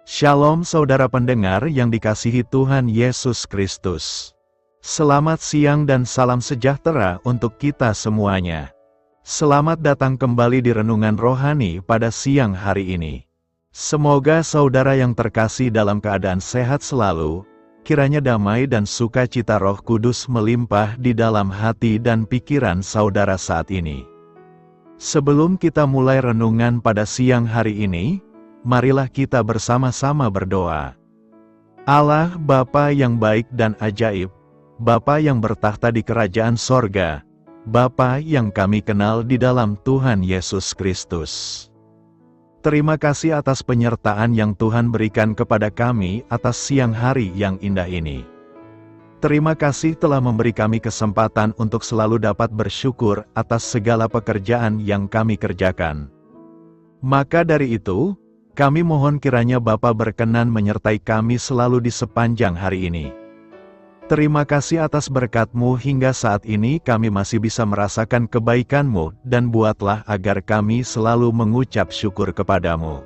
Shalom saudara pendengar yang dikasihi Tuhan Yesus Kristus. Selamat siang dan salam sejahtera untuk kita semuanya. Selamat datang kembali di Renungan Rohani pada siang hari ini. Semoga saudara yang terkasih dalam keadaan sehat selalu, kiranya damai dan sukacita Roh Kudus melimpah di dalam hati dan pikiran saudara saat ini. Sebelum kita mulai renungan pada siang hari ini, marilah kita bersama-sama berdoa. Allah Bapa yang baik dan ajaib, Bapa yang bertahta di kerajaan sorga, Bapa yang kami kenal di dalam Tuhan Yesus Kristus. Terima kasih atas penyertaan yang Tuhan berikan kepada kami atas siang hari yang indah ini. Terima kasih telah memberi kami kesempatan untuk selalu dapat bersyukur atas segala pekerjaan yang kami kerjakan. Maka dari itu, kami mohon kiranya Bapa berkenan menyertai kami selalu di sepanjang hari ini. Terima kasih atas berkat-Mu hingga saat ini kami masih bisa merasakan kebaikan-Mu dan buatlah agar kami selalu mengucap syukur kepada-Mu.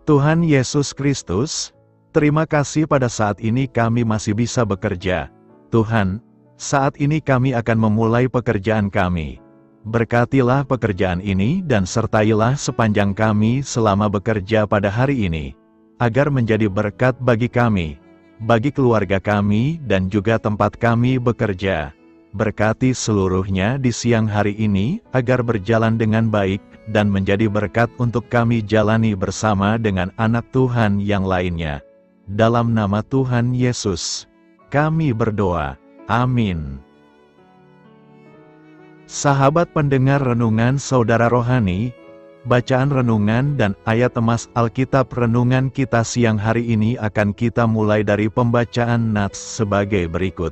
Tuhan Yesus Kristus, terima kasih pada saat ini kami masih bisa bekerja. Tuhan, saat ini kami akan memulai pekerjaan kami. Berkatilah pekerjaan ini dan sertailah sepanjang kami selama bekerja pada hari ini, agar menjadi berkat bagi kami, bagi keluarga kami dan juga tempat kami bekerja. Berkati seluruhnya di siang hari ini, agar berjalan dengan baik dan menjadi berkat untuk kami jalani bersama dengan anak Tuhan yang lainnya. Dalam nama Tuhan Yesus, kami berdoa. Amin. Sahabat pendengar renungan saudara rohani, bacaan renungan dan ayat emas Alkitab renungan kita siang hari ini akan kita mulai dari pembacaan nats sebagai berikut.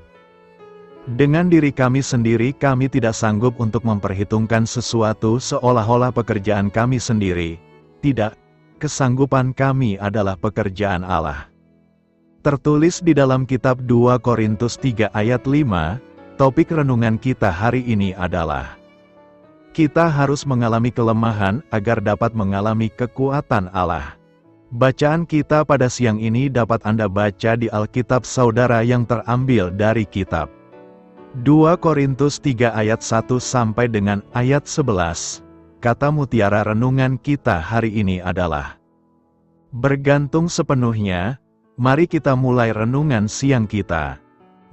Dengan diri kami sendiri kami tidak sanggup untuk memperhitungkan sesuatu seolah-olah pekerjaan kami sendiri. Tidak, kesanggupan kami adalah pekerjaan Allah. Tertulis di dalam kitab 2 Korintus 3 ayat 5, topik renungan kita hari ini adalah kita harus mengalami kelemahan agar dapat mengalami kekuatan Allah. Bacaan kita pada siang ini dapat Anda baca di Alkitab saudara yang terambil dari kitab 2 Korintus 3 ayat 1 sampai dengan ayat 11. Kata mutiara renungan kita hari ini adalah bergantung sepenuhnya. Mari kita mulai renungan siang kita.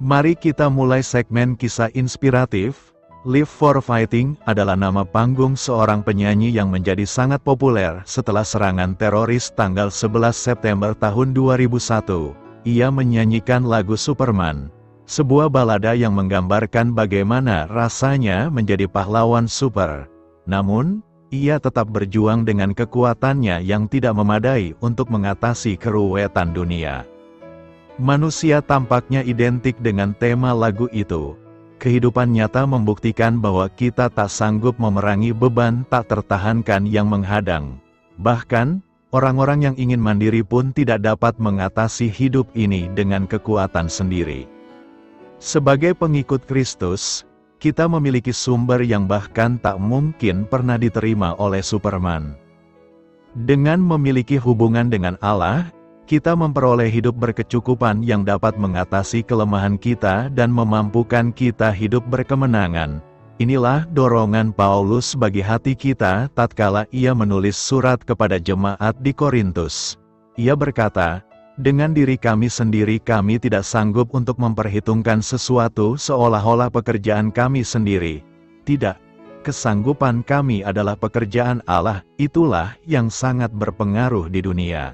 Mari kita mulai segmen kisah inspiratif. Live for Fighting adalah nama panggung seorang penyanyi yang menjadi sangat populer setelah serangan teroris tanggal 11 September tahun 2001. Ia menyanyikan lagu Superman, sebuah balada yang menggambarkan bagaimana rasanya menjadi pahlawan super. Namun, ia tetap berjuang dengan kekuatannya yang tidak memadai untuk mengatasi keruwetan dunia. Manusia tampaknya identik dengan tema lagu itu. Kehidupan nyata membuktikan bahwa kita tak sanggup memerangi beban tak tertahankan yang menghadang. Bahkan, orang-orang yang ingin mandiri pun tidak dapat mengatasi hidup ini dengan kekuatan sendiri. Sebagai pengikut Kristus, kita memiliki sumber yang bahkan tak mungkin pernah diterima oleh Superman. Dengan memiliki hubungan dengan Allah, kita memperoleh hidup berkecukupan yang dapat mengatasi kelemahan kita dan memampukan kita hidup berkemenangan. Inilah dorongan Paulus bagi hati kita tatkala ia menulis surat kepada jemaat di Korintus. Ia berkata, dengan diri kami sendiri kami tidak sanggup untuk memperhitungkan sesuatu seolah-olah pekerjaan kami sendiri. Tidak, kesanggupan kami adalah pekerjaan Allah, itulah yang sangat berpengaruh di dunia.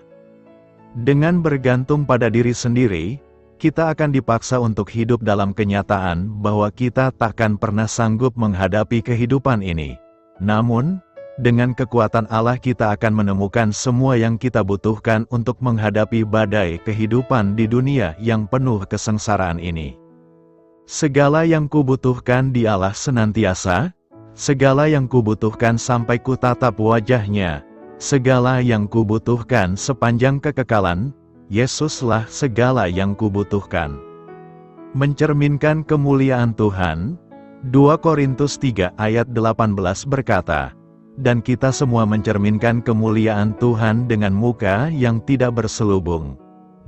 Dengan bergantung pada diri sendiri, kita akan dipaksa untuk hidup dalam kenyataan bahwa kita takkan pernah sanggup menghadapi kehidupan ini. Namun, dengan kekuatan Allah kita akan menemukan semua yang kita butuhkan untuk menghadapi badai kehidupan di dunia yang penuh kesengsaraan ini. Segala yang kubutuhkan di Allah senantiasa, segala yang kubutuhkan sampai kutatap wajahnya, segala yang kubutuhkan sepanjang kekekalan, Yesuslah segala yang kubutuhkan. Mencerminkan kemuliaan Tuhan, 2 Korintus 3 ayat 18 berkata, dan kita semua mencerminkan kemuliaan Tuhan dengan muka yang tidak berselubung.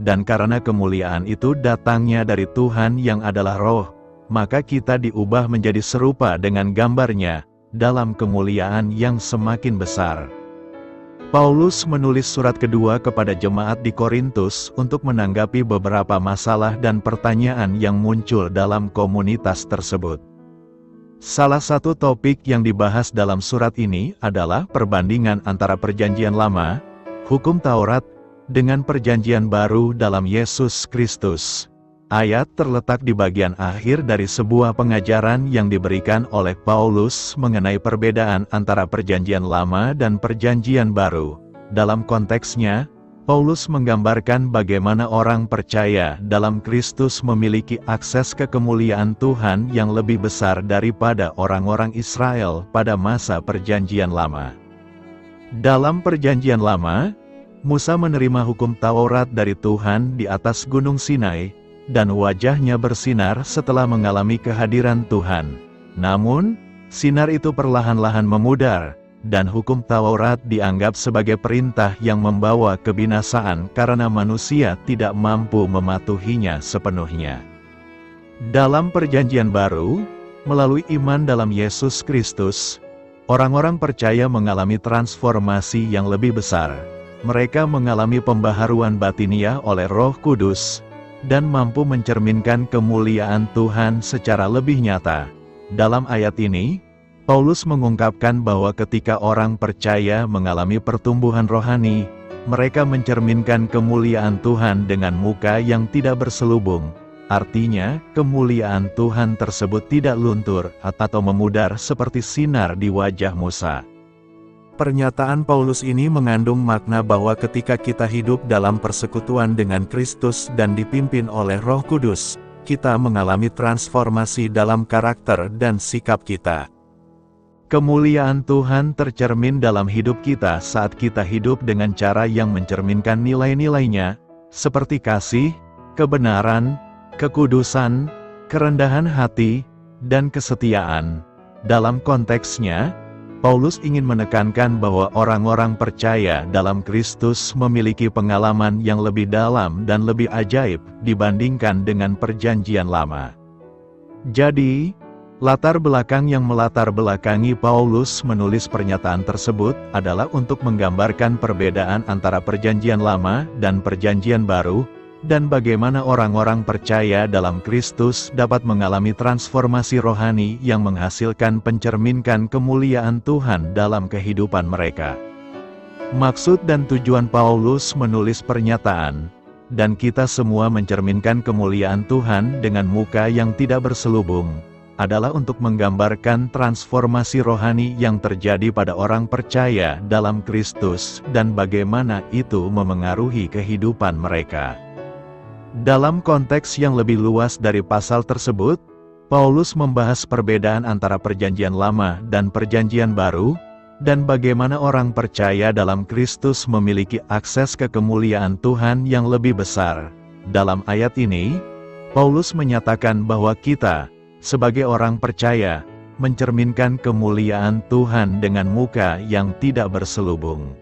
Dan karena kemuliaan itu datangnya dari Tuhan yang adalah Roh, maka kita diubah menjadi serupa dengan gambar-Nya, dalam kemuliaan yang semakin besar. Paulus menulis surat kedua kepada jemaat di Korintus untuk menanggapi beberapa masalah dan pertanyaan yang muncul dalam komunitas tersebut. Salah satu topik yang dibahas dalam surat ini adalah perbandingan antara Perjanjian Lama, hukum Taurat, dengan Perjanjian Baru dalam Yesus Kristus. Ayat terletak di bagian akhir dari sebuah pengajaran yang diberikan oleh Paulus mengenai perbedaan antara Perjanjian Lama dan Perjanjian Baru. Dalam konteksnya, Paulus menggambarkan bagaimana orang percaya dalam Kristus memiliki akses ke kemuliaan Tuhan yang lebih besar daripada orang-orang Israel pada masa Perjanjian Lama. Dalam Perjanjian Lama, Musa menerima hukum Taurat dari Tuhan di atas Gunung Sinai, dan wajahnya bersinar setelah mengalami kehadiran Tuhan. Namun, sinar itu perlahan-lahan memudar, dan hukum Taurat dianggap sebagai perintah yang membawa kebinasaan karena manusia tidak mampu mematuhinya sepenuhnya. Dalam Perjanjian Baru, melalui iman dalam Yesus Kristus, orang-orang percaya mengalami transformasi yang lebih besar. Mereka mengalami pembaharuan batiniah oleh Roh Kudus, dan mampu mencerminkan kemuliaan Tuhan secara lebih nyata. Dalam ayat ini, Paulus mengungkapkan bahwa ketika orang percaya mengalami pertumbuhan rohani, mereka mencerminkan kemuliaan Tuhan dengan muka yang tidak berselubung. Artinya, kemuliaan Tuhan tersebut tidak luntur atau memudar seperti sinar di wajah Musa. Pernyataan Paulus ini mengandung makna bahwa ketika kita hidup dalam persekutuan dengan Kristus dan dipimpin oleh Roh Kudus, kita mengalami transformasi dalam karakter dan sikap kita. Kemuliaan Tuhan tercermin dalam hidup kita saat kita hidup dengan cara yang mencerminkan nilai-nilainya, seperti kasih, kebenaran, kekudusan, kerendahan hati, dan kesetiaan. Dalam konteksnya, Paulus ingin menekankan bahwa orang-orang percaya dalam Kristus memiliki pengalaman yang lebih dalam dan lebih ajaib dibandingkan dengan Perjanjian Lama. Jadi, latar belakang yang melatar belakangi Paulus menulis pernyataan tersebut adalah untuk menggambarkan perbedaan antara Perjanjian Lama dan Perjanjian Baru, dan bagaimana orang-orang percaya dalam Kristus dapat mengalami transformasi rohani yang menghasilkan pencerminkan kemuliaan Tuhan dalam kehidupan mereka. Maksud dan tujuan Paulus menulis pernyataan, dan kita semua mencerminkan kemuliaan Tuhan dengan muka yang tidak berselubung, adalah untuk menggambarkan transformasi rohani yang terjadi pada orang percaya dalam Kristus dan bagaimana itu memengaruhi kehidupan mereka. Dalam konteks yang lebih luas dari pasal tersebut, Paulus membahas perbedaan antara Perjanjian Lama dan Perjanjian Baru, dan bagaimana orang percaya dalam Kristus memiliki akses ke kemuliaan Tuhan yang lebih besar. Dalam ayat ini, Paulus menyatakan bahwa kita, sebagai orang percaya, mencerminkan kemuliaan Tuhan dengan muka yang tidak berselubung.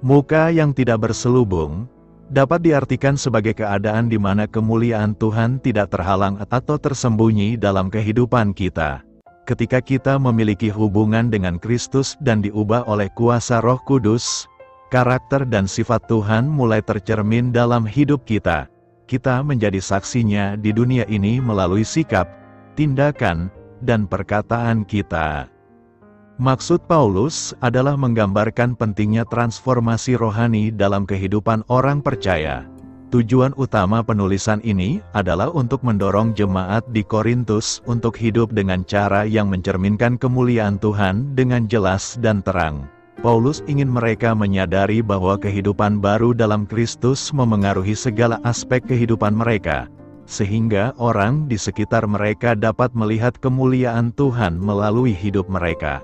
Muka yang tidak berselubung dapat diartikan sebagai keadaan di mana kemuliaan Tuhan tidak terhalang atau tersembunyi dalam kehidupan kita. Ketika kita memiliki hubungan dengan Kristus dan diubah oleh kuasa Roh Kudus, karakter dan sifat Tuhan mulai tercermin dalam hidup kita. Kita menjadi saksinya di dunia ini melalui sikap, tindakan, dan perkataan kita. Maksud Paulus adalah menggambarkan pentingnya transformasi rohani dalam kehidupan orang percaya. Tujuan utama penulisan ini adalah untuk mendorong jemaat di Korintus untuk hidup dengan cara yang mencerminkan kemuliaan Tuhan dengan jelas dan terang. Paulus ingin mereka menyadari bahwa kehidupan baru dalam Kristus memengaruhi segala aspek kehidupan mereka, sehingga orang di sekitar mereka dapat melihat kemuliaan Tuhan melalui hidup mereka.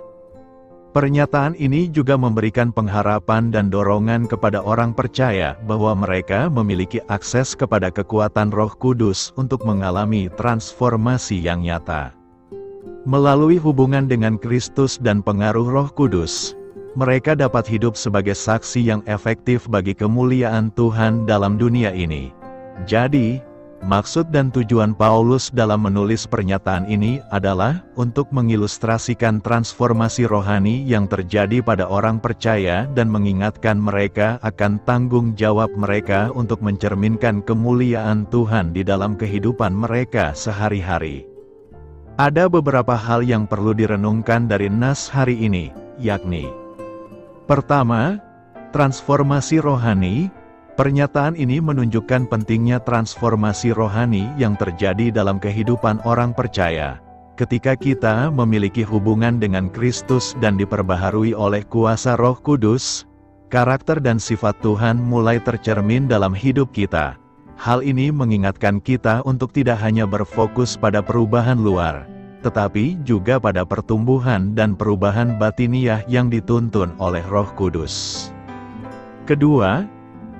Pernyataan ini juga memberikan pengharapan dan dorongan kepada orang percaya bahwa mereka memiliki akses kepada kekuatan Roh Kudus untuk mengalami transformasi yang nyata. Melalui hubungan dengan Kristus dan pengaruh Roh Kudus, mereka dapat hidup sebagai saksi yang efektif bagi kemuliaan Tuhan dalam dunia ini. Jadi, maksud dan tujuan Paulus dalam menulis pernyataan ini adalah untuk mengilustrasikan transformasi rohani yang terjadi pada orang percaya dan mengingatkan mereka akan tanggung jawab mereka untuk mencerminkan kemuliaan Tuhan di dalam kehidupan mereka sehari-hari. Ada beberapa hal yang perlu direnungkan dari nas hari ini, yakni: pertama, transformasi rohani. Pernyataan ini menunjukkan pentingnya transformasi rohani yang terjadi dalam kehidupan orang percaya. Ketika kita memiliki hubungan dengan Kristus dan diperbaharui oleh kuasa Roh Kudus, karakter dan sifat Tuhan mulai tercermin dalam hidup kita. Hal ini mengingatkan kita untuk tidak hanya berfokus pada perubahan luar, tetapi juga pada pertumbuhan dan perubahan batiniah yang dituntun oleh Roh Kudus. Kedua,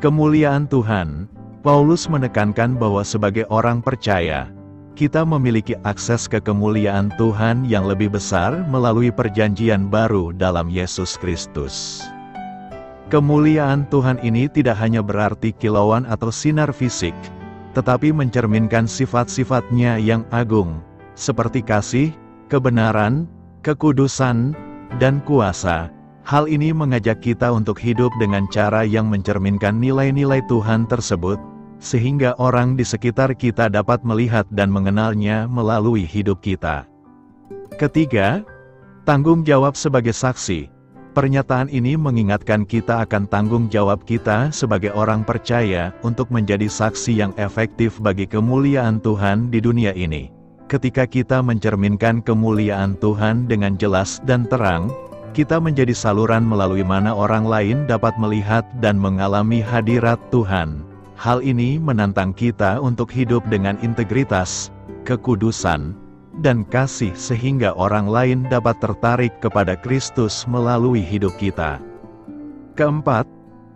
kemuliaan Tuhan. Paulus menekankan bahwa sebagai orang percaya, kita memiliki akses ke kemuliaan Tuhan yang lebih besar melalui perjanjian baru dalam Yesus Kristus. Kemuliaan Tuhan ini tidak hanya berarti kilauan atau sinar fisik, tetapi mencerminkan sifat-sifatnya yang agung, seperti kasih, kebenaran, kekudusan, dan kuasa. Hal ini mengajak kita untuk hidup dengan cara yang mencerminkan nilai-nilai Tuhan tersebut, sehingga orang di sekitar kita dapat melihat dan mengenalnya melalui hidup kita. Ketiga, tanggung jawab sebagai saksi. Pernyataan ini mengingatkan kita akan tanggung jawab kita sebagai orang percaya untuk menjadi saksi yang efektif bagi kemuliaan Tuhan di dunia ini. Ketika kita mencerminkan kemuliaan Tuhan dengan jelas dan terang, kita menjadi saluran melalui mana orang lain dapat melihat dan mengalami hadirat Tuhan. Hal ini menantang kita untuk hidup dengan integritas, kekudusan, dan kasih sehingga orang lain dapat tertarik kepada Kristus melalui hidup kita. Keempat,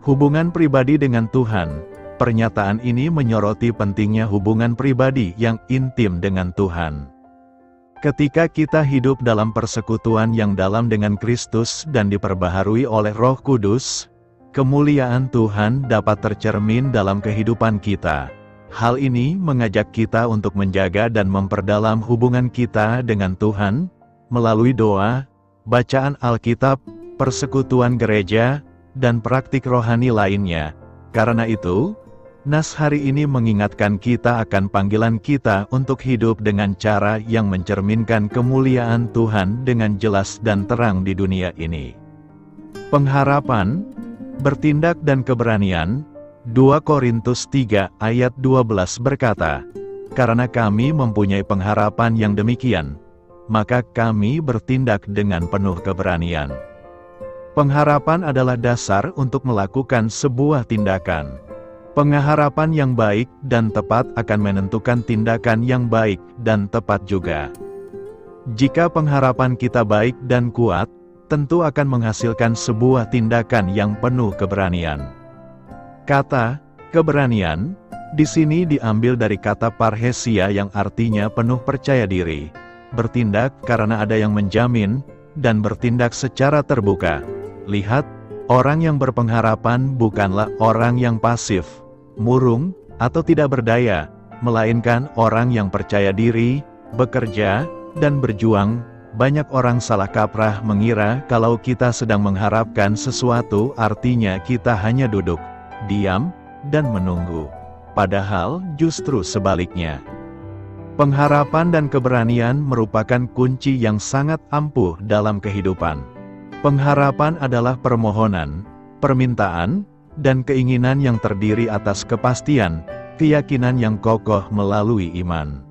hubungan pribadi dengan Tuhan. Pernyataan ini menyoroti pentingnya hubungan pribadi yang intim dengan Tuhan. Ketika kita hidup dalam persekutuan yang dalam dengan Kristus dan diperbaharui oleh Roh Kudus, kemuliaan Tuhan dapat tercermin dalam kehidupan kita. Hal ini mengajak kita untuk menjaga dan memperdalam hubungan kita dengan Tuhan, melalui doa, bacaan Alkitab, persekutuan gereja, dan praktik rohani lainnya. Karena itu, nas hari ini mengingatkan kita akan panggilan kita untuk hidup dengan cara yang mencerminkan kemuliaan Tuhan dengan jelas dan terang di dunia ini. Pengharapan, bertindak dan keberanian. 2 Korintus 3 ayat 12 berkata, "Karena kami mempunyai pengharapan yang demikian, maka kami bertindak dengan penuh keberanian." Pengharapan adalah dasar untuk melakukan sebuah tindakan. Pengharapan yang baik dan tepat akan menentukan tindakan yang baik dan tepat juga. Jika pengharapan kita baik dan kuat, tentu akan menghasilkan sebuah tindakan yang penuh keberanian. Kata keberanian di sini diambil dari kata parhesia yang artinya penuh percaya diri, bertindak karena ada yang menjamin, dan bertindak secara terbuka. Lihat, orang yang berpengharapan bukanlah orang yang pasif, murung, atau tidak berdaya, melainkan orang yang percaya diri, bekerja, dan berjuang. Banyak orang salah kaprah mengira kalau kita sedang mengharapkan sesuatu artinya kita hanya duduk, diam, dan menunggu. Padahal justru sebaliknya. Pengharapan dan keberanian merupakan kunci yang sangat ampuh dalam kehidupan. Pengharapan adalah permohonan, permintaan, dan keinginan yang terdiri atas kepastian, keyakinan yang kokoh melalui iman.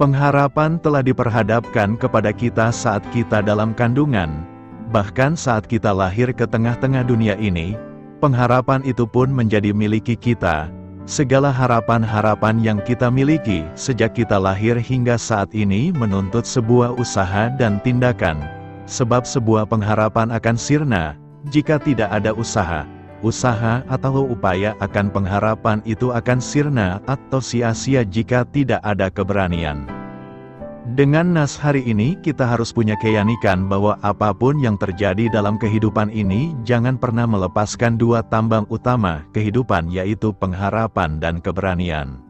Pengharapan telah diperhadapkan kepada kita saat kita dalam kandungan, bahkan saat kita lahir ke tengah-tengah dunia ini, pengharapan itu pun menjadi miliki kita. Segala harapan-harapan yang kita miliki sejak kita lahir hingga saat ini menuntut sebuah usaha dan tindakan. Sebab sebuah pengharapan akan sirna jika tidak ada usaha. Usaha atau upaya akan pengharapan itu akan sirna atau sia-sia jika tidak ada keberanian. Dengan nas hari ini kita harus punya keyakinan bahwa apapun yang terjadi dalam kehidupan ini jangan pernah melepaskan dua tambang utama kehidupan, yaitu pengharapan dan keberanian.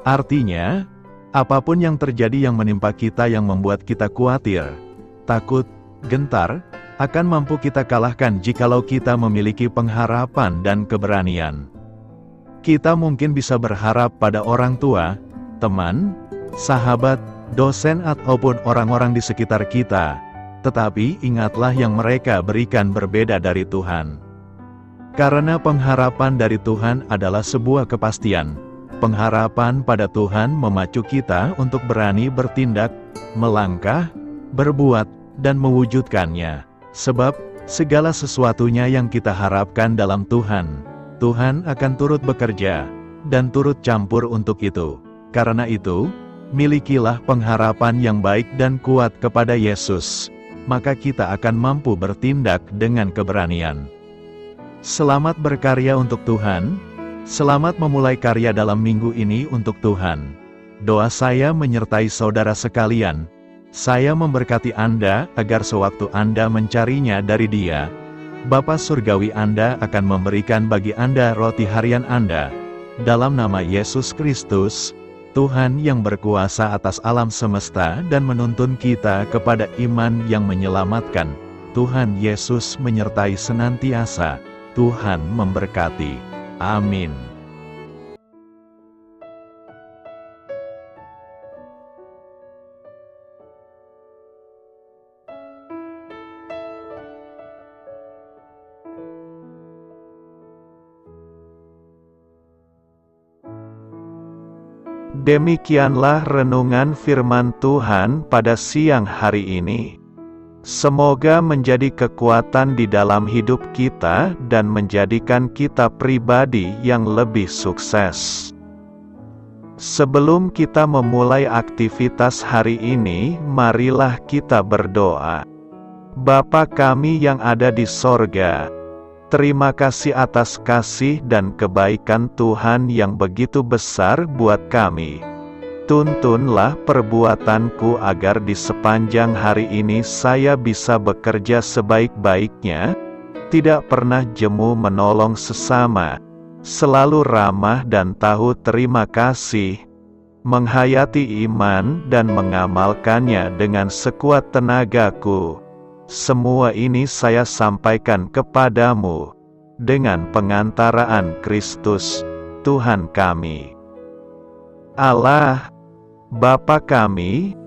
Artinya, apapun yang terjadi yang menimpa kita yang membuat kita khawatir, takut, gentar, akan mampu kita kalahkan jikalau kita memiliki pengharapan dan keberanian. Kita mungkin bisa berharap pada orang tua, teman, sahabat, dosen ataupun orang-orang di sekitar kita, tetapi ingatlah yang mereka berikan berbeda dari Tuhan. Karena pengharapan dari Tuhan adalah sebuah kepastian. Pengharapan pada Tuhan memacu kita untuk berani bertindak, melangkah, berbuat, dan mewujudkannya. Sebab, segala sesuatunya yang kita harapkan dalam Tuhan, Tuhan akan turut bekerja, dan turut campur untuk itu. Karena itu, milikilah pengharapan yang baik dan kuat kepada Yesus, maka kita akan mampu bertindak dengan keberanian. Selamat berkarya untuk Tuhan, selamat memulai karya dalam minggu ini untuk Tuhan. Doa saya menyertai saudara sekalian. Saya memberkati Anda agar sewaktu Anda mencarinya dari Dia, Bapa Surgawi Anda akan memberikan bagi Anda roti harian Anda. Dalam nama Yesus Kristus, Tuhan yang berkuasa atas alam semesta dan menuntun kita kepada iman yang menyelamatkan, Tuhan Yesus menyertai senantiasa. Tuhan memberkati. Amin. Demikianlah renungan firman Tuhan pada siang hari ini. Semoga menjadi kekuatan di dalam hidup kita dan menjadikan kita pribadi yang lebih sukses. Sebelum kita memulai aktivitas hari ini, marilah kita berdoa. Bapa kami yang ada di sorga, terima kasih atas kasih dan kebaikan Tuhan yang begitu besar buat kami. Tuntunlah perbuatanku agar di sepanjang hari ini saya bisa bekerja sebaik-baiknya, tidak pernah jemu menolong sesama, selalu ramah dan tahu terima kasih, menghayati iman dan mengamalkannya dengan sekuat tenagaku. Semua ini saya sampaikan kepadamu, dengan pengantaraan Kristus, Tuhan kami. Allah, Bapa kami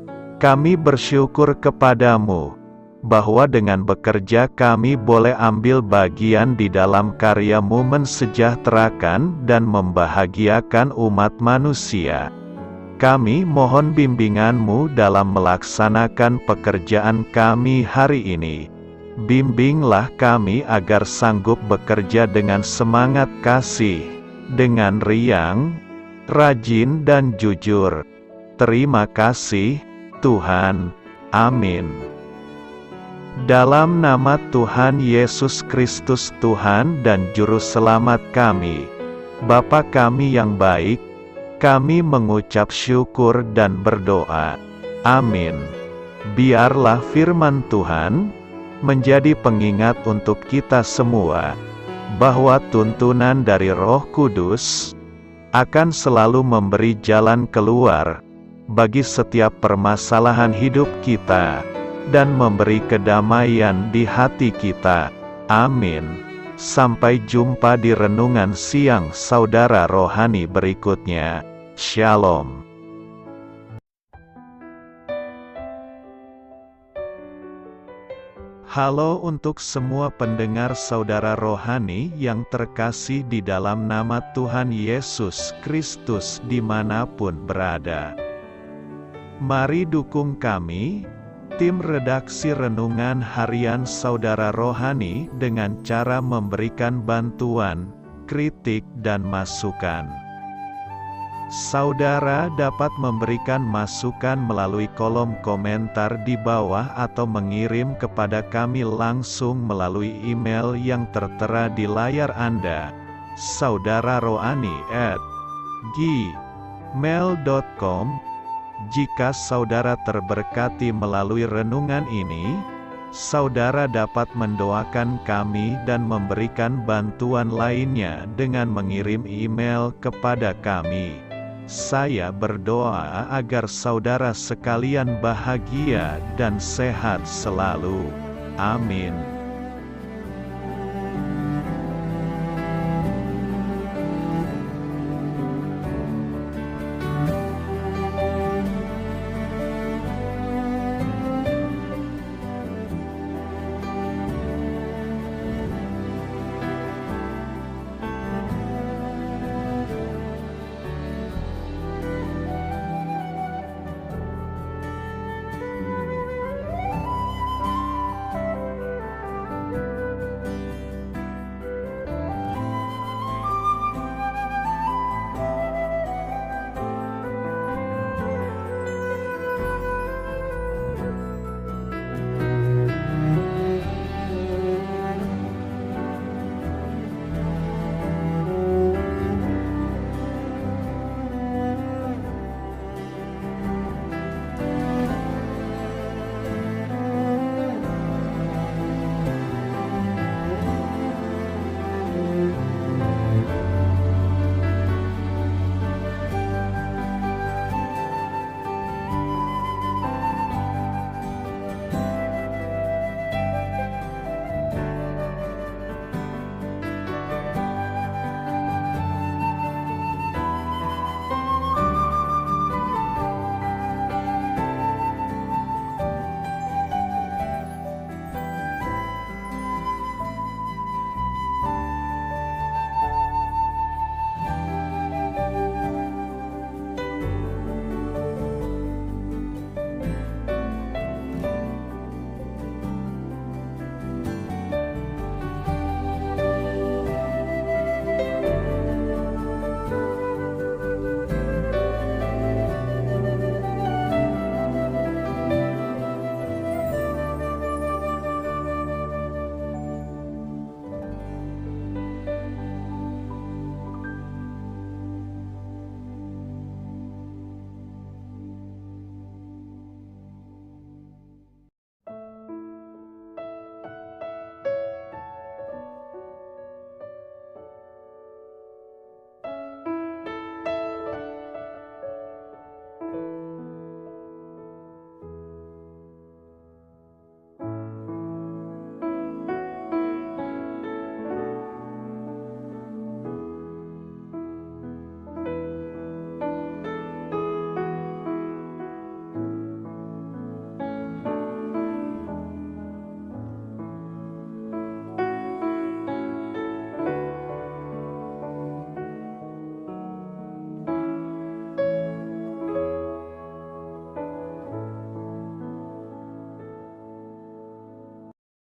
bersyukur kepadamu, bahwa dengan bekerja kami boleh ambil bagian di dalam karya-Mu mensejahterakan dan membahagiakan umat manusia. Kami mohon bimbingan-Mu dalam melaksanakan pekerjaan kami hari ini. Bimbinglah kami agar sanggup bekerja dengan semangat kasih, dengan riang, rajin dan jujur. Terima kasih, Tuhan. Amin. Dalam nama Tuhan Yesus Kristus Tuhan dan Juru Selamat kami, Bapa kami yang baik, kami mengucap syukur dan berdoa. Amin. Biarlah firman Tuhan menjadi pengingat untuk kita semua, bahwa tuntunan dari Roh Kudus akan selalu memberi jalan keluar bagi setiap permasalahan hidup kita, dan memberi kedamaian di hati kita. Amin. Sampai jumpa di renungan siang saudara rohani berikutnya. Shalom. Halo untuk semua pendengar saudara rohani yang terkasih di dalam nama Tuhan Yesus Kristus dimanapun berada. Mari dukung kami, tim redaksi Renungan Harian Saudara Rohani dengan cara memberikan bantuan, kritik dan masukan. Saudara dapat memberikan masukan melalui kolom komentar di bawah atau mengirim kepada kami langsung melalui email yang tertera di layar Anda, saudararohani@gmail.com. Jika saudara terberkati melalui renungan ini, saudara dapat mendoakan kami dan memberikan bantuan lainnya dengan mengirim email kepada kami. Saya berdoa agar saudara sekalian bahagia dan sehat selalu. Amin.